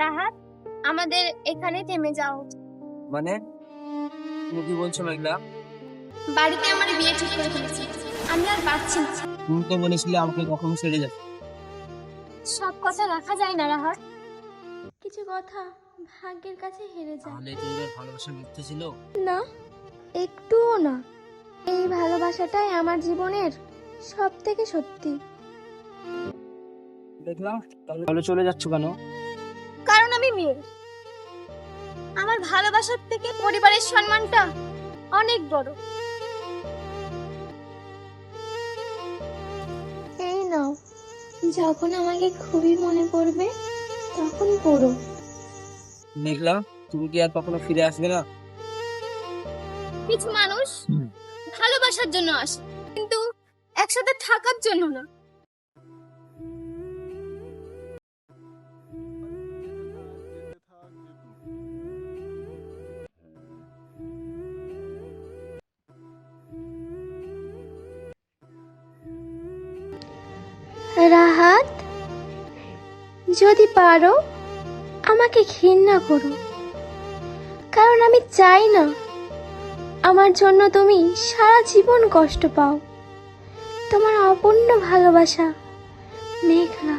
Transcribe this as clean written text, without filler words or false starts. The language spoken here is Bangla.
রাহাত, আমাদের এখানে থেমে যাও। মানে তুমি কি বলছো মেঘলা? বাড়িতে আমার বিয়ে ঠিক করে ফেলেছি, আমি আর পারছি না। তুমি তো বলেছিলে আমাকে কখনো ছেড়ে যাবে। সব কথা রাখা যায় না রাহাত। কিছু কথা ভাগ্যের কাছে হেরে যায়। তাহলে তোমাদের ভালোবাসা মিথ্যে ছিল? না, একটুও না। এই ভালোবাসাটাই আমার জীবনের সব থেকে সত্যি। দেখলাম, তাহলে চলে যাচ্ছ কেন? কারণ আমি মেয়ে। আমার ভালোবাসার থেকে পরিবারের সম্মানটা অনেক বড়। এই নাও, যখন আমাকে খুবই মনে পড়বে তখন পড়ো। মেঘলা, তুমি কি আর কখনো ফিরে আসবে না? কিছু মানুষ ভালোবাসার জন্য আসে, কিন্তু একসাথে থাকার জন্য না। রাহাত, যদি পারো আমাকে ঘৃণা করো, কারণ আমি চাই না আমার জন্য তুমি সারা জীবন কষ্ট পাও। তোমার অপূর্ণ ভালোবাসা, মেঘলা।